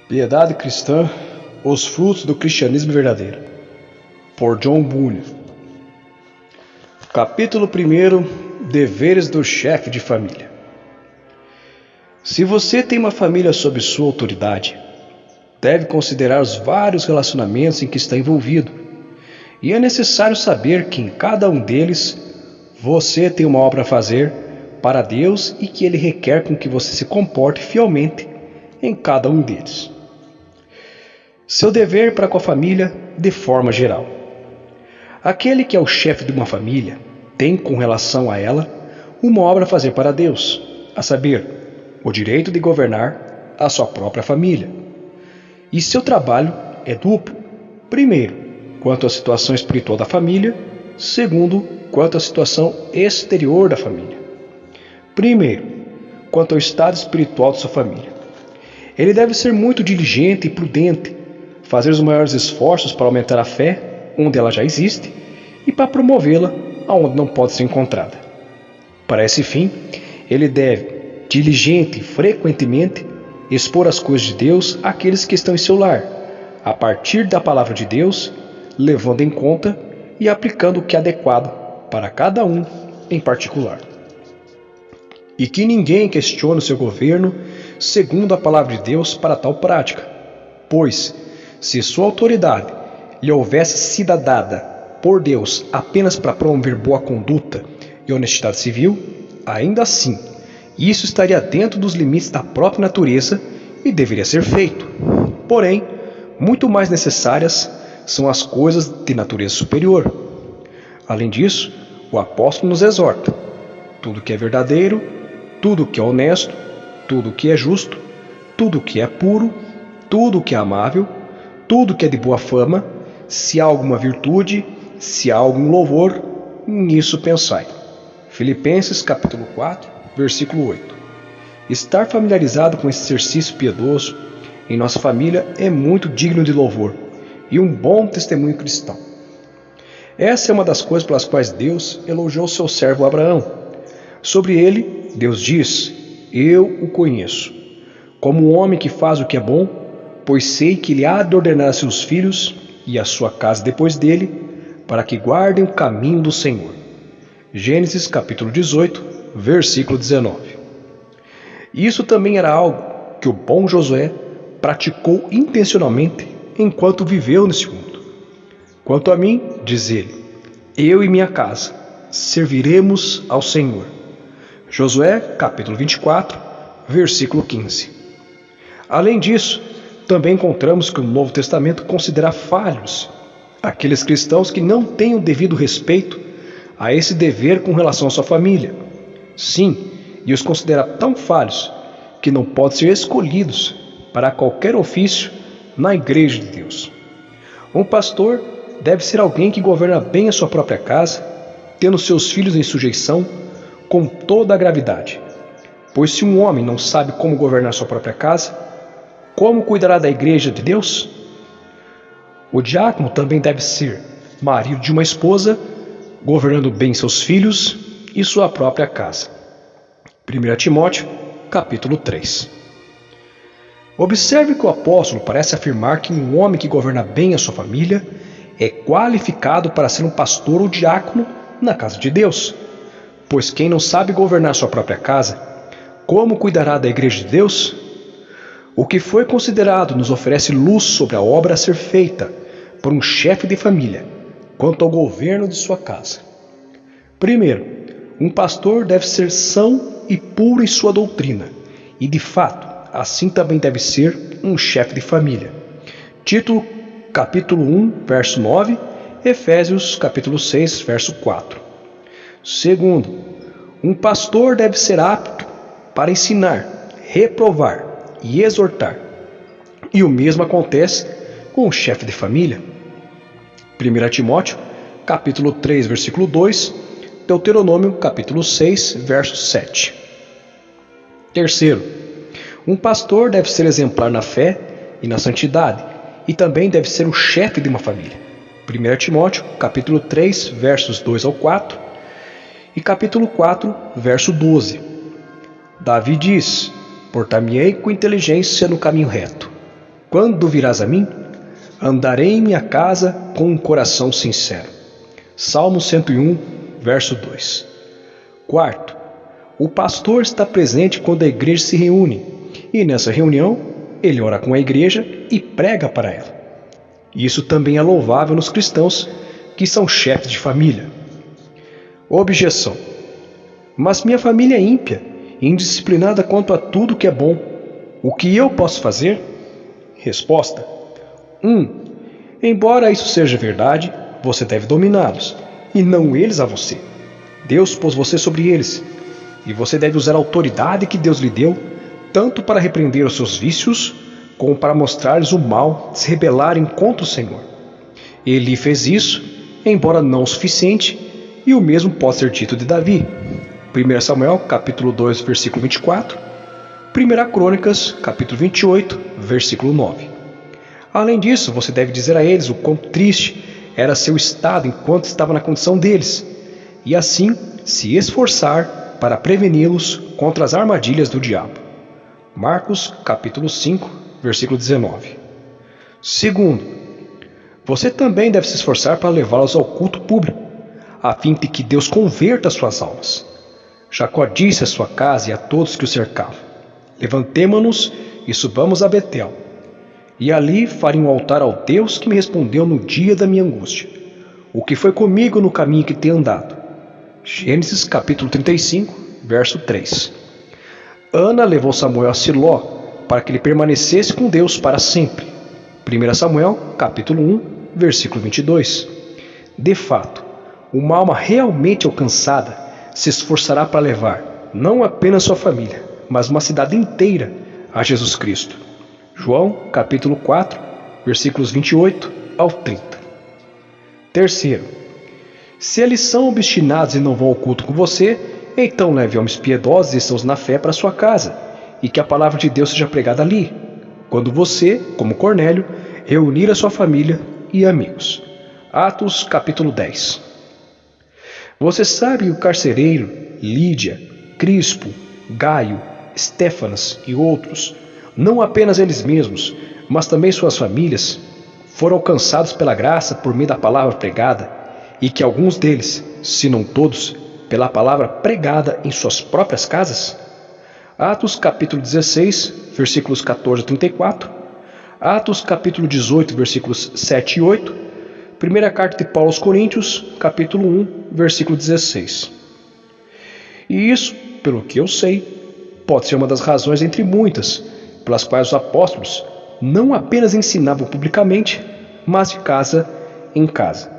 Piedade Cristã, os frutos do cristianismo verdadeiro, por John Bunyan. Capítulo 1. Deveres do chefe de família. Se você tem uma família sob sua autoridade, deve considerar os vários relacionamentos em que está envolvido, e é necessário saber que em cada um deles você tem uma obra a fazer para Deus e que Ele requer com que você se comporte fielmente em cada um deles. Seu dever para com a família de forma geral. Aquele que é o chefe de uma família tem com relação a ela uma obra a fazer para Deus, a saber, o direito de governar a sua própria família. E seu trabalho é duplo. Primeiro, quanto à situação espiritual da família. Segundo, quanto à situação exterior da família. Primeiro, quanto ao estado espiritual de sua família. Ele deve ser muito diligente e prudente, fazer os maiores esforços para aumentar a fé, onde ela já existe, e para promovê-la aonde não pode ser encontrada. Para esse fim, ele deve, diligente e frequentemente, expor as coisas de Deus àqueles que estão em seu lar, a partir da palavra de Deus, levando em conta e aplicando o que é adequado para cada um em particular. E que ninguém questione o seu governo segundo a palavra de Deus para tal prática, pois, se sua autoridade lhe houvesse sido dada por Deus apenas para promover boa conduta e honestidade civil, ainda assim, isso estaria dentro dos limites da própria natureza e deveria ser feito. Porém, muito mais necessárias são as coisas de natureza superior. Além disso, o apóstolo nos exorta: tudo que é verdadeiro, tudo que é honesto, tudo que é justo, tudo que é puro, tudo que é amável, tudo que é de boa fama, se há alguma virtude, se há algum louvor, nisso pensai. Filipenses capítulo 4, versículo 8. Estar familiarizado com esse exercício piedoso em nossa família é muito digno de louvor e um bom testemunho cristão. Essa é uma das coisas pelas quais Deus elogiou seu servo Abraão. Sobre ele, Deus diz: eu o conheço, como um homem que faz o que é bom, pois sei que ele há de ordenar a seus filhos e a sua casa depois dele, para que guardem o caminho do Senhor. Gênesis capítulo 18, versículo 19. Isso também era algo que o bom Josué praticou intencionalmente enquanto viveu nesse mundo. Quanto a mim, diz ele, eu e minha casa serviremos ao Senhor. Josué capítulo 24, versículo 15. Além disso, também encontramos que o Novo Testamento considera falhos aqueles cristãos que não têm o devido respeito a esse dever com relação à sua família. Sim, e os considera tão falhos que não podem ser escolhidos para qualquer ofício na Igreja de Deus. Um pastor deve ser alguém que governa bem a sua própria casa, tendo seus filhos em sujeição com toda a gravidade. Pois se um homem não sabe como governar sua própria casa, como cuidará da Igreja de Deus? O diácono também deve ser marido de uma esposa, governando bem seus filhos e sua própria casa. 1 Timóteo, capítulo 3. Observe que o apóstolo parece afirmar que um homem que governa bem a sua família é qualificado para ser um pastor ou diácono na casa de Deus. Pois quem não sabe governar sua própria casa, como cuidará da Igreja de Deus? O que foi considerado nos oferece luz sobre a obra a ser feita por um chefe de família quanto ao governo de sua casa. Primeiro, um pastor deve ser são e puro em sua doutrina, e de fato, assim também deve ser um chefe de família. Tito, capítulo 1, verso 9, Efésios, capítulo 6, verso 4. Segundo, um pastor deve ser apto para ensinar, reprovar e exortar. E o mesmo acontece com o chefe de família. 1 Timóteo, capítulo 3, versículo 2, Deuteronômio, capítulo 6, verso 7. Terceiro, um pastor deve ser exemplar na fé e na santidade, e também deve ser o chefe de uma família. 1 Timóteo, capítulo 3, versos 2 ao 4, e capítulo 4, verso 12. Davi diz: portar-me-ei com inteligência no caminho reto. Quando virás a mim, andarei em minha casa com um coração sincero. Salmo 101, verso 2. Quarto, o pastor está presente quando a igreja se reúne, e nessa reunião ele ora com a igreja e prega para ela. Isso também é louvável nos cristãos que são chefes de família. Objeção: mas minha família é ímpia e indisciplinada quanto a tudo que é bom. O que eu posso fazer? Resposta: 1. Embora isso seja verdade, você deve dominá-los, e não eles a você. Deus pôs você sobre eles, e você deve usar a autoridade que Deus lhe deu, tanto para repreender os seus vícios, como para mostrar-lhes o mal de se rebelarem contra o Senhor. Ele fez isso, embora não o suficiente, e o mesmo pode ser dito de Davi. 1 Samuel, capítulo 2, versículo 24. 1 Crônicas, capítulo 28, versículo 9. Além disso, você deve dizer a eles o quão triste era seu estado enquanto estava na condição deles, e assim se esforçar para preveni-los contra as armadilhas do diabo. Marcos, capítulo 5, versículo 19. Segundo, você também deve se esforçar para levá-los ao culto público, a fim de que Deus converta suas almas. Jacó disse à sua casa e a todos que o cercavam: levantemo-nos e subamos a Betel, e ali farei um altar ao Deus que me respondeu no dia da minha angústia, o que foi comigo no caminho que tenho andado. Gênesis capítulo 35, verso 3. Ana levou Samuel a Siló para que ele permanecesse com Deus para sempre. 1 Samuel capítulo 1, versículo 22. De fato, uma alma realmente alcançada se esforçará para levar não apenas sua família, mas uma cidade inteira a Jesus Cristo. João, capítulo 4, versículos 28 ao 30. Terceiro, se eles são obstinados e não vão ao culto com você, então leve homens piedosos e sãos na fé para sua casa, e que a palavra de Deus seja pregada ali, quando você, como Cornélio, reunir a sua família e amigos. Atos, capítulo 10. Você sabe que o carcereiro, Lídia, Crispo, Gaio, Estéfanas e outros, não apenas eles mesmos, mas também suas famílias, foram alcançados pela graça por meio da palavra pregada, e que alguns deles, se não todos, pela palavra pregada em suas próprias casas? Atos capítulo 16, versículos 14 a 34, Atos capítulo 18, versículos 7 e 8, Primeira carta de Paulo aos Coríntios, capítulo 1, versículo 16. E isso, pelo que eu sei, pode ser uma das razões entre muitas, pelas quais os apóstolos não apenas ensinavam publicamente, mas de casa em casa.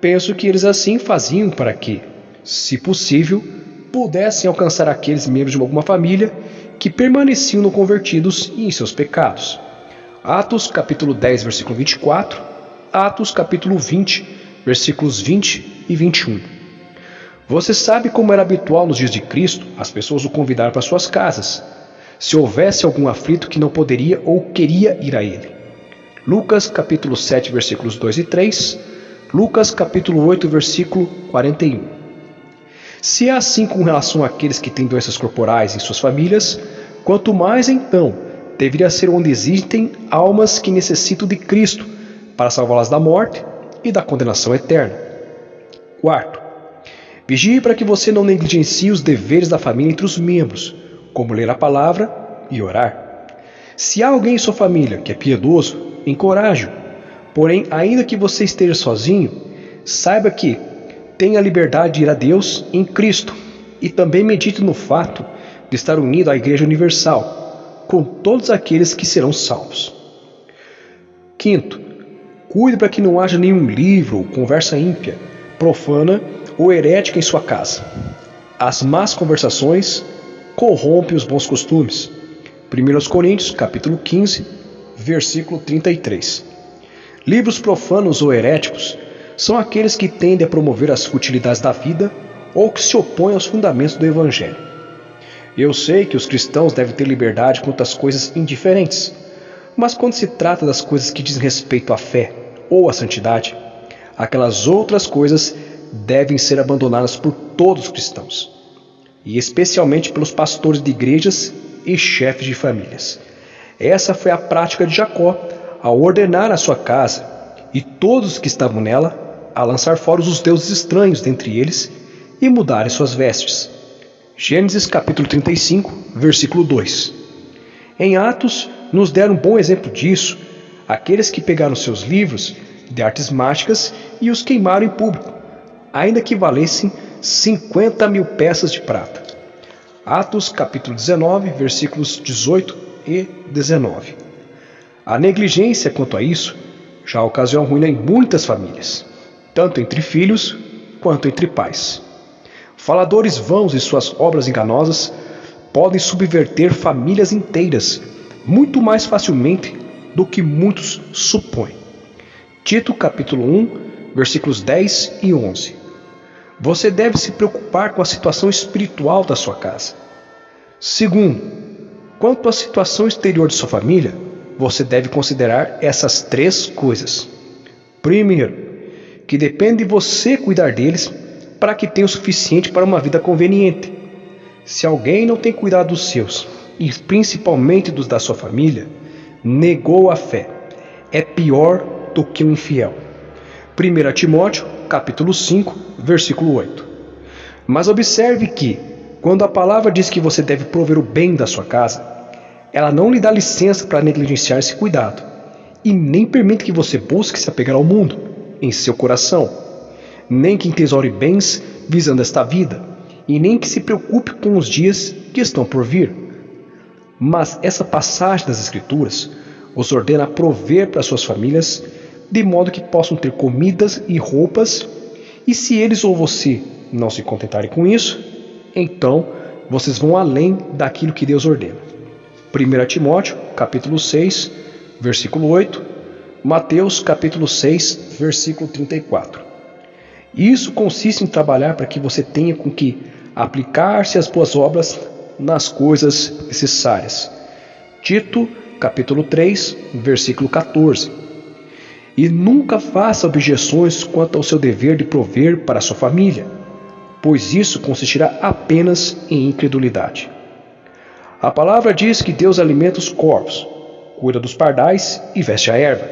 Penso que eles assim faziam para que, se possível, pudessem alcançar aqueles membros de alguma família que permaneciam não convertidos e em seus pecados. Atos capítulo 10, versículo 24, Atos capítulo 20, versículos 20 e 21. Você sabe como era habitual nos dias de Cristo as pessoas o convidar para suas casas, se houvesse algum aflito que não poderia ou queria ir a ele. Lucas capítulo 7, versículos 2 e 3, Lucas capítulo 8, versículo 41. Se é assim com relação àqueles que têm doenças corporais em suas famílias, quanto mais então deveria ser onde existem almas que necessitam de Cristo para salvá-las da morte e da condenação eterna. Quarto, vigie para que você não negligencie os deveres da família entre os membros, como ler a palavra e orar. Se há alguém em sua família que é piedoso, encoraje-o. Porém, ainda que você esteja sozinho, saiba que tem a liberdade de ir a Deus em Cristo, e também medite no fato de estar unido à Igreja Universal, com todos aqueles que serão salvos. Quinto, cuide para que não haja nenhum livro ou conversa ímpia, profana ou herética em sua casa. As más conversações corrompem os bons costumes. 1 Coríntios, capítulo 15, versículo 33. Livros profanos ou heréticos são aqueles que tendem a promover as futilidades da vida ou que se opõem aos fundamentos do Evangelho. Eu sei que os cristãos devem ter liberdade quanto às coisas indiferentes, mas quando se trata das coisas que dizem respeito à fé ou à santidade, aquelas outras coisas devem ser abandonadas por todos os cristãos, e especialmente pelos pastores de igrejas e chefes de famílias. Essa foi a prática de Jacó, ao ordenar a sua casa e todos os que estavam nela a lançar fora os deuses estranhos dentre eles e mudarem suas vestes. Gênesis capítulo 35, versículo 2. Em Atos, nos deram um bom exemplo disso, aqueles que pegaram seus livros de artes mágicas e os queimaram em público, ainda que valessem 50.000 peças de prata. Atos capítulo 19, versículos 18 e 19. A negligência quanto a isso já ocasionou ruína em muitas famílias, tanto entre filhos quanto entre pais. Faladores vãos e suas obras enganosas podem subverter famílias inteiras muito mais facilmente do que muitos supõem. Tito capítulo 1, versículos 10 e 11. Você deve se preocupar com a situação espiritual da sua casa. Segundo, quanto à situação exterior de sua família, você deve considerar essas 3 coisas. Primeiro, que depende de você cuidar deles para que tenha o suficiente para uma vida conveniente. Se alguém não tem cuidado dos seus, e principalmente dos da sua família, negou a fé. É pior do que um infiel. 1 Timóteo, capítulo 5, versículo 8. Mas observe que, quando a palavra diz que você deve prover o bem da sua casa, ela não lhe dá licença para negligenciar esse cuidado, e nem permite que você busque se apegar ao mundo, em seu coração, nem que entesoure bens visando esta vida, e nem que se preocupe com os dias que estão por vir. Mas essa passagem das Escrituras os ordena a prover para suas famílias, de modo que possam ter comidas e roupas, e se eles ou você não se contentarem com isso, então vocês vão além daquilo que Deus ordena. 1 Timóteo, capítulo 6, versículo 8, Mateus, capítulo 6, versículo 34. Isso consiste em trabalhar para que você tenha com que aplicar-se às boas obras nas coisas necessárias. Tito, capítulo 3, versículo 14. E nunca faça objeções quanto ao seu dever de prover para a sua família, pois isso consistirá apenas em incredulidade. A palavra diz que Deus alimenta os corvos, cuida dos pardais e veste a erva.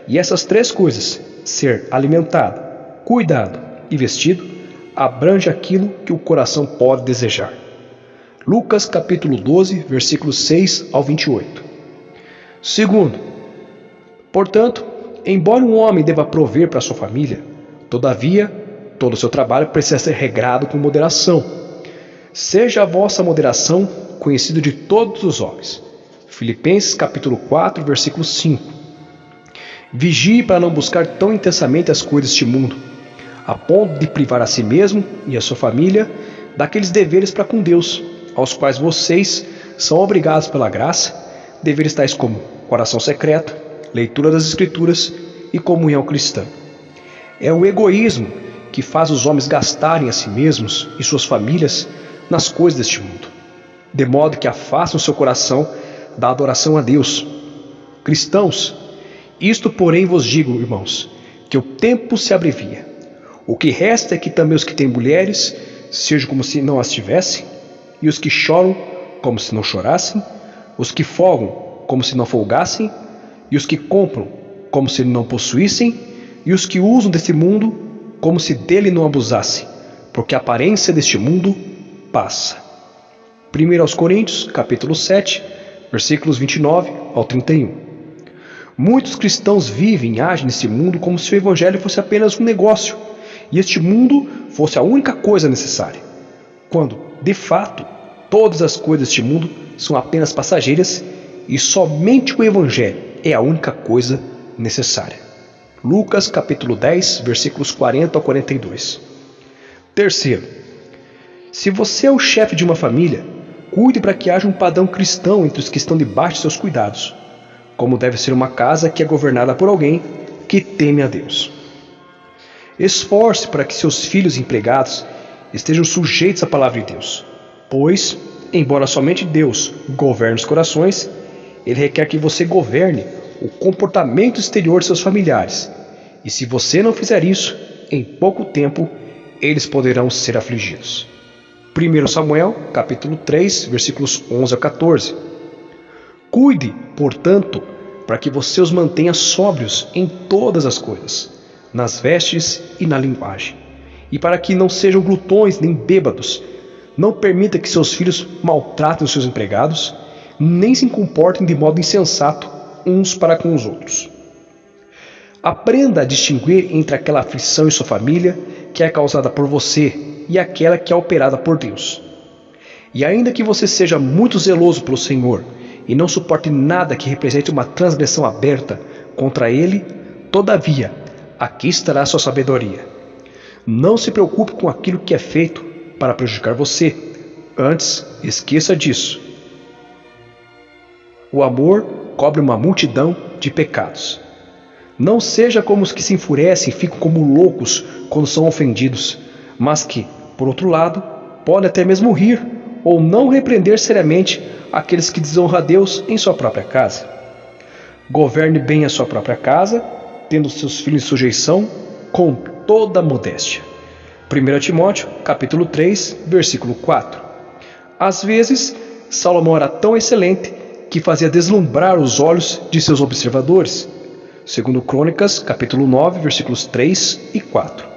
E essas 3 coisas, ser alimentado, cuidado e vestido, abrange aquilo que o coração pode desejar. Lucas capítulo 12, versículos 6 ao 28. Segundo, portanto, embora um homem deva prover para sua família, todavia, todo o seu trabalho precisa ser regrado com moderação. Seja a vossa moderação conhecida de todos os homens. Filipenses capítulo 4, versículo 5. Vigie para não buscar tão intensamente as coisas deste mundo, a ponto de privar a si mesmo e a sua família daqueles deveres para com Deus, aos quais vocês são obrigados pela graça, deveres tais como oração secreta, leitura das Escrituras e comunhão cristã. É o egoísmo que faz os homens gastarem a si mesmos e suas famílias nas coisas deste mundo, de modo que afastam seu coração da adoração a Deus. Cristãos, isto porém vos digo, irmãos, que o tempo se abrevia. O que resta é que também os que têm mulheres sejam como se não as tivessem, e os que choram como se não chorassem, os que folgam como se não folgassem, e os que compram como se não possuíssem, e os que usam deste mundo como se dele não abusassem, porque a aparência deste mundo passa. 1 Coríntios, capítulo 7, versículos 29 ao 31. Muitos cristãos vivem e agem neste mundo como se o evangelho fosse apenas um negócio, e este mundo fosse a única coisa necessária, quando, de fato, todas as coisas deste mundo são apenas passageiras e somente o evangelho é a única coisa necessária. Lucas capítulo 10, versículos 40 ao 42. Terceiro, se você é o chefe de uma família, cuide para que haja um padrão cristão entre os que estão debaixo de seus cuidados, como deve ser uma casa que é governada por alguém que teme a Deus. Esforce para que seus filhos e empregados estejam sujeitos à palavra de Deus, pois, embora somente Deus governe os corações, Ele requer que você governe o comportamento exterior de seus familiares, e se você não fizer isso, em pouco tempo, eles poderão ser afligidos. 1 Samuel, capítulo 3, versículos 11 a 14. Cuide, portanto, para que você os mantenha sóbrios em todas as coisas, nas vestes e na linguagem, e para que não sejam glutões nem bêbados. Não permita que seus filhos maltratem os seus empregados, nem se comportem de modo insensato uns para com os outros. Aprenda a distinguir entre aquela aflição em sua família que é causada por você e aquela que é operada por Deus. E ainda que você seja muito zeloso pelo Senhor e não suporte nada que represente uma transgressão aberta contra Ele, todavia, aqui estará sua sabedoria. Não se preocupe com aquilo que é feito para prejudicar você. Antes, esqueça disso. O amor cobre uma multidão de pecados. Não seja como os que se enfurecem e ficam como loucos quando são ofendidos, mas que, por outro lado, podem até mesmo rir ou não repreender seriamente aqueles que desonram a Deus em sua própria casa. Governe bem a sua própria casa, tendo seus filhos em sujeição com toda a modéstia. 1 Timóteo, capítulo 3, versículo 4. Às vezes, Salomão era tão excelente que fazia deslumbrar os olhos de seus observadores. 2 Crônicas, capítulo 9, versículos 3 e 4.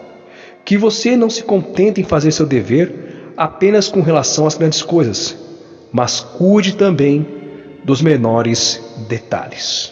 Que você não se contente em fazer seu dever apenas com relação às grandes coisas, mas cuide também dos menores detalhes.